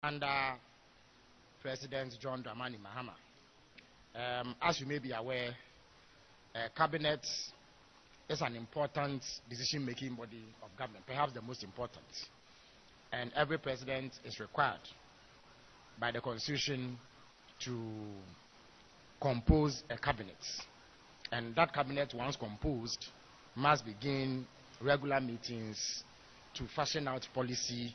under President John Dramani Mahama. As you may be aware, cabinet is an important decision-making body of government, perhaps the most important. And every president is required by the Constitution to compose a cabinet. And that cabinet, once composed, must begin regular meetings to fashion out policy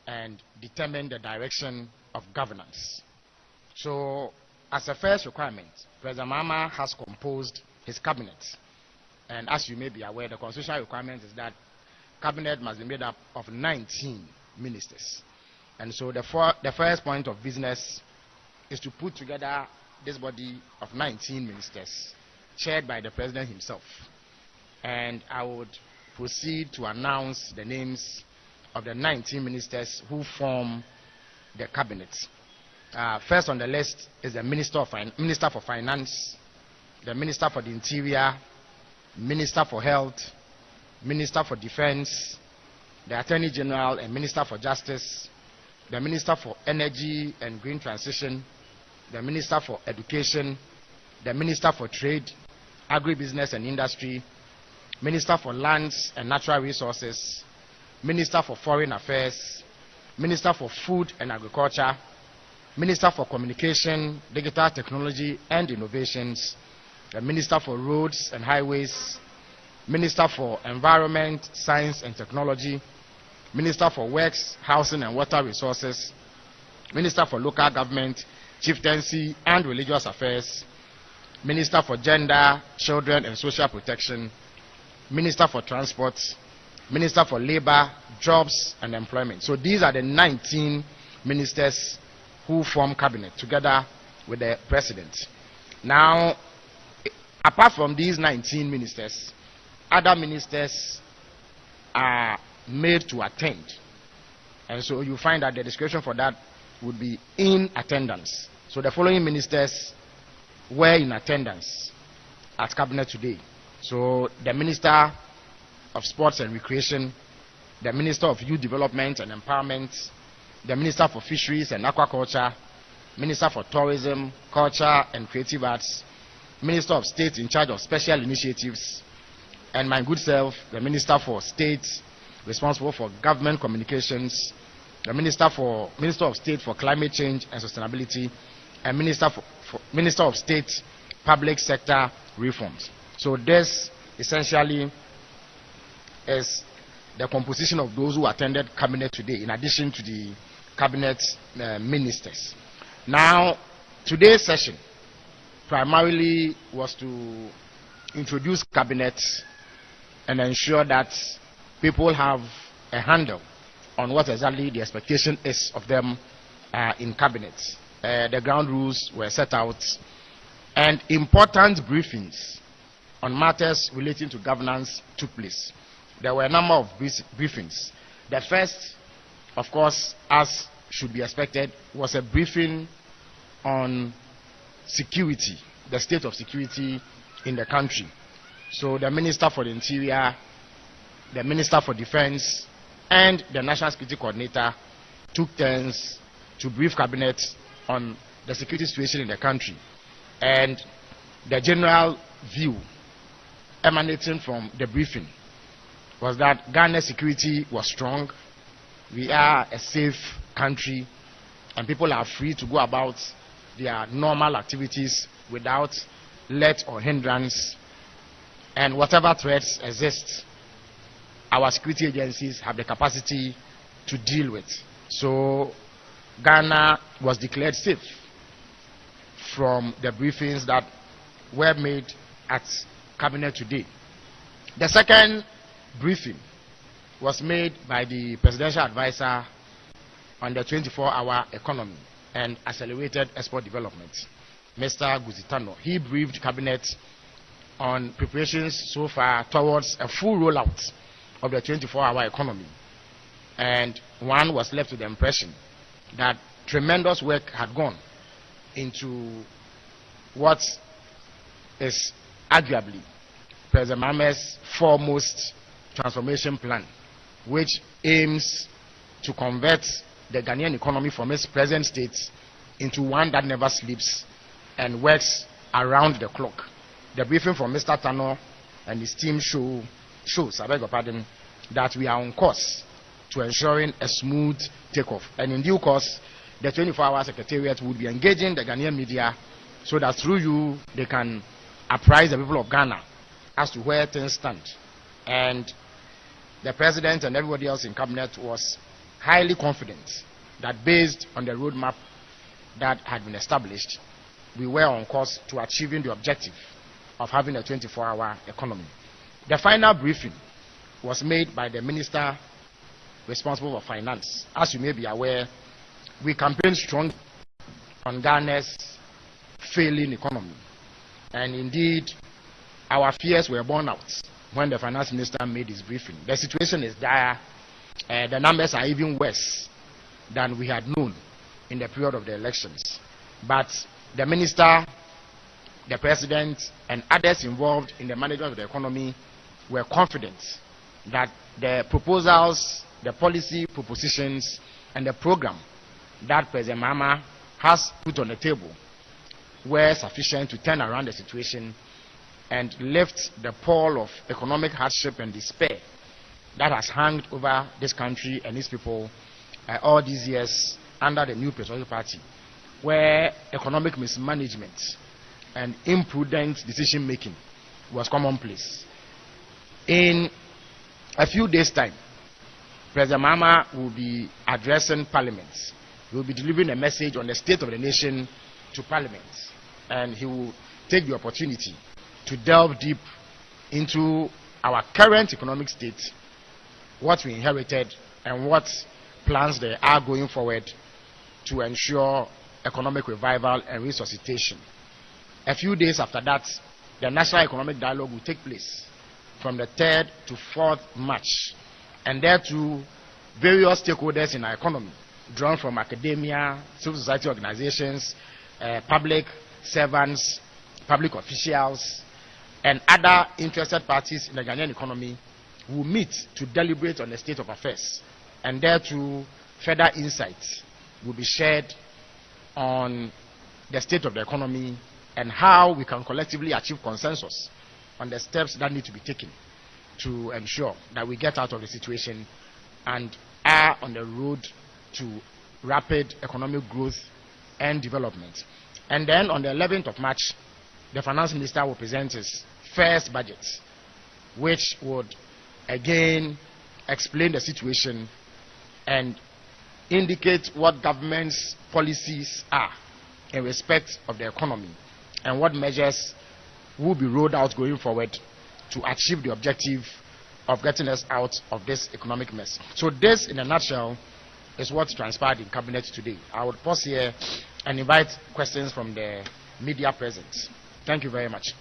and determine the direction of governance. So, as a first requirement, President Mahama has composed his cabinet. And as you may be aware, the constitutional requirement is that cabinet must be made up of 19 ministers. And so the first point of business is to put together this body of 19 ministers, chaired by the president himself. And I would proceed to announce the names of the 19 ministers who form the cabinet. First on the list is the Minister for Finance, the Minister for the Interior, Minister for Health, Minister for Defense, the Attorney General and Minister for Justice, the Minister for Energy and Green Transition, the Minister for Education, the Minister for Trade, Agribusiness and Industry, Minister for Lands and Natural Resources, Minister for Foreign Affairs, Minister for Food and Agriculture, Minister for Communication, Digital Technology and Innovations, the Minister for Roads and Highways, Minister for Environment, Science and Technology, Minister for Works, Housing and Water Resources, Minister for Local Government, Chieftaincy and Religious Affairs, Minister for Gender, Children and Social Protection, Minister for Transport, Minister for Labor, Jobs and Employment. So these are the 19 ministers who form cabinet together with the president. Now, apart from these 19 ministers, other ministers are made to attend. And so you find that the description for that would be in attendance. So the following ministers were in attendance at cabinet today. So the Minister of Sports and Recreation, the Minister of Youth Development and Empowerment, the Minister for Fisheries and Aquaculture, Minister for Tourism, Culture and Creative Arts, Minister of State in charge of Special Initiatives, and my good self, the Minister for State responsible for Government Communications, the Minister of State for Climate Change and Sustainability, and Minister of State Public Sector Reforms. So this essentially is the composition of those who attended cabinet today, in addition to the cabinet ministers. Now, today's session primarily was to introduce cabinet and ensure that people have a handle on what exactly the expectation is of them in cabinet. The ground rules were set out, and important briefings on matters relating to governance took place. There were a number of briefings. The first, of course, as should be expected, was a briefing on security, the state of security in the country. So the Minister for the Interior, the Minister for Defense, and the National Security Coordinator took turns to brief cabinet on the security situation in the country. And the general view emanating from the briefing was that Ghana's security was strong. We are a safe country, and people are free to go about their normal activities without let or hindrance. And whatever threats exist, our security agencies have the capacity to deal with. So Ghana was declared safe from the briefings that were made at cabinet today. The second briefing was made by the presidential advisor on the 24-hour economy and accelerated export development, Mr. Guzitano. He briefed cabinet on preparations so far towards a full rollout of the 24-hour economy. And one was left with the impression that tremendous work had gone into what is arguably President Mahama's foremost transformation plan, which aims to convert the Ghanaian economy from its present state into one that never sleeps and works around the clock. The briefing from Mr. Tano and his team shows, I beg your pardon, that we are on course to ensuring a smooth takeoff. And in due course, the 24-hour secretariat would be engaging the Ghanaian media so that through you, they can apprise the people of Ghana as to where things stand. And the president and everybody else in cabinet was highly confident that based on the roadmap that had been established, we were on course to achieving the objective of having a 24-hour economy. The final briefing was made by the minister responsible for finance. As you may be aware, we campaigned strongly on Ghana's failing economy. And indeed, our fears were borne out when the finance minister made his briefing. The situation is dire. The numbers are even worse than we had known in the period of the elections. But the minister, the president, and others involved in the management of the economy were confident that the proposals, the policy propositions, and the program that President Mahama has put on the table were sufficient to turn around the situation and lift the pall of economic hardship and despair that has hung over this country and its people all these years under the new Presidential Party, where economic mismanagement and imprudent decision-making was commonplace. In a few days' time, President Mahama will be addressing Parliament. He will be delivering a message on the state of the nation to Parliament, and he will take the opportunity to delve deep into our current economic state, what we inherited, and what plans there are going forward to ensure economic revival and resuscitation. A few days after that, the National Economic Dialogue will take place from the 3rd to 4th March, and there too, various stakeholders in our economy, drawn from academia, civil society organizations, public servants, public officials, and other interested parties in the Ghanaian economy will meet to deliberate on the state of affairs. And there too, further insights will be shared on the state of the economy and how we can collectively achieve consensus on the steps that need to be taken to ensure that we get out of the situation and are on the road to rapid economic growth and development. And then on the 11th of March, the finance minister will present his first budget, which would again explain the situation and indicate what government's policies are in respect of the economy and what measures will be rolled out going forward to achieve the objective of getting us out of this economic mess. So this, in a nutshell, is what transpired in cabinet today. I would pause here and invite questions from the media present. Thank you very much.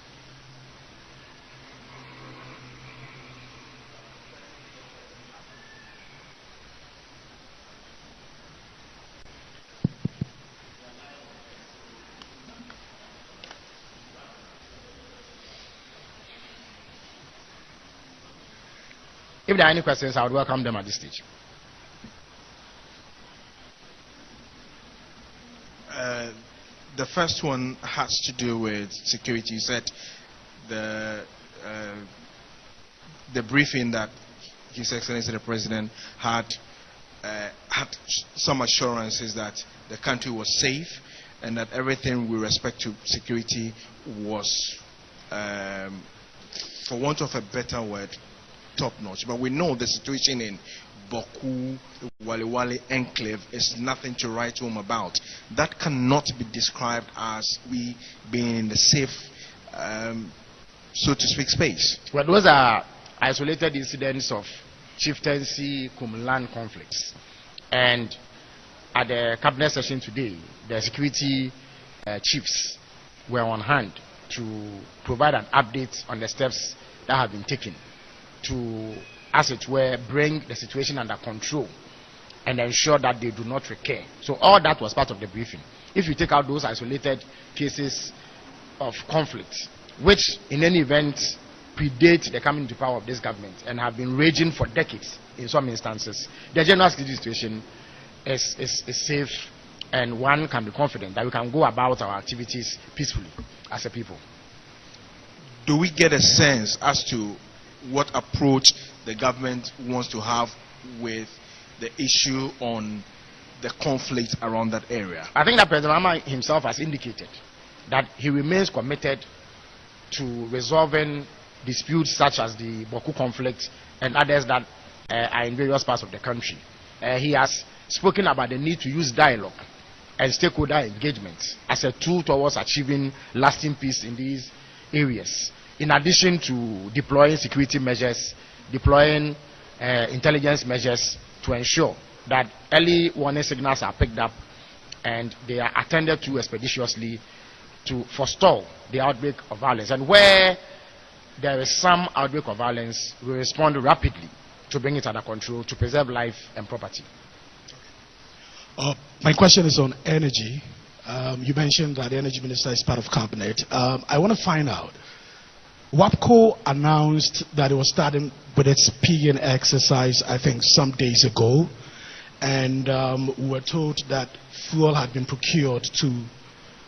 If there are any questions, I would welcome them at this stage. The first one has to do with security. You said the briefing that His Excellency the President had some assurances that the country was safe and that everything with respect to security was, for want of a better word, top-notch. But we know the situation in Boku, the Wali enclave is nothing to write home about. That cannot be described as we being in the safe, so to speak, space. Well, those are isolated incidents of chieftaincy, Kumlan conflicts. And at the cabinet session today, the security chiefs were on hand to provide an update on the steps that have been taken to, as it were, bring the situation under control and ensure that they do not recur. So all that was part of the briefing. If you take out those isolated cases of conflict, which in any event predate the coming into power of this government and have been raging for decades in some instances, the general security situation is safe, and one can be confident that we can go about our activities peacefully as a people. Do we get a sense as to what approach the government wants to have with the issue on the conflict around that area? I think that President Mahama himself has indicated that he remains committed to resolving disputes such as the Boku conflict and others that are in various parts of the country. He has spoken about the need to use dialogue and stakeholder engagement as a tool towards achieving lasting peace in these areas, in addition to deploying security measures, deploying intelligence measures to ensure that early warning signals are picked up and they are attended to expeditiously to forestall the outbreak of violence. And where there is some outbreak of violence, we respond rapidly to bring it under control, to preserve life and property. My question is on energy. You mentioned that the energy minister is part of cabinet. I want to find out, WAPCO announced that it was starting with its PN exercise, I think, some days ago. And we were told that fuel had been procured to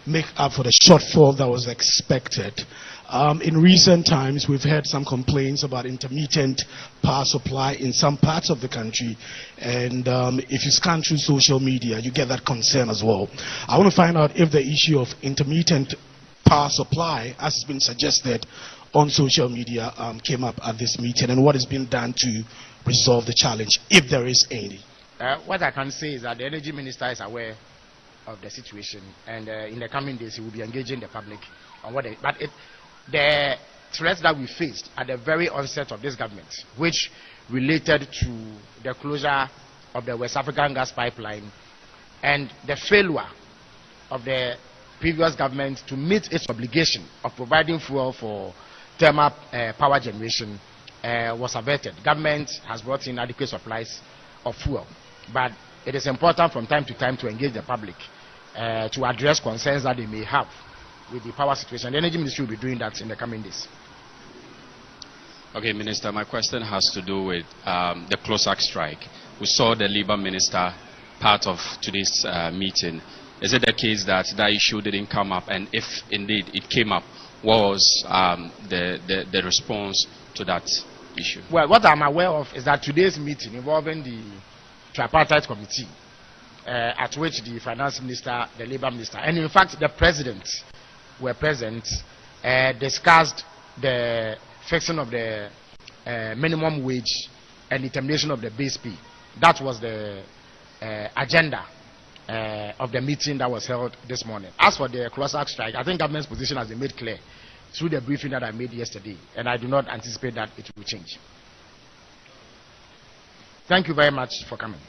make up for the shortfall that was expected. In recent times, we've heard some complaints about intermittent power supply in some parts of the country. And if you scan through social media, you get that concern as well. I want to find out if the issue of intermittent power supply, as has been suggested on social media, came up at this meeting, and what has been done to resolve the challenge, if there is any. What I can say is that the energy minister is aware of the situation, and in the coming days he will be engaging the public on what the threats that we faced at the very onset of this government, which related to the closure of the West African gas pipeline and the failure of the previous government to meet its obligation of providing fuel for thermal power generation, was averted. Government has brought in adequate supplies of fuel, but it is important from time to time to engage the public to address concerns that they may have with the power situation. The Energy Ministry will be doing that in the coming days. Okay, Minister, my question has to do with the CLOSAC strike. We saw the Labour Minister part of today's meeting. Is it the case that that issue didn't come up? And if indeed it came up, what was the response to that issue? Well, what I'm aware of is that today's meeting involving the tripartite committee, at which the finance minister, the Labour minister, and in fact the president were present, discussed the fixing of the minimum wage and determination of the base pay. That was the agenda of the meeting that was held this morning. As for the CLOSAC strike, I think government's position has been made clear through the briefing that I made yesterday, and I do not anticipate that it will change. Thank you very much for coming.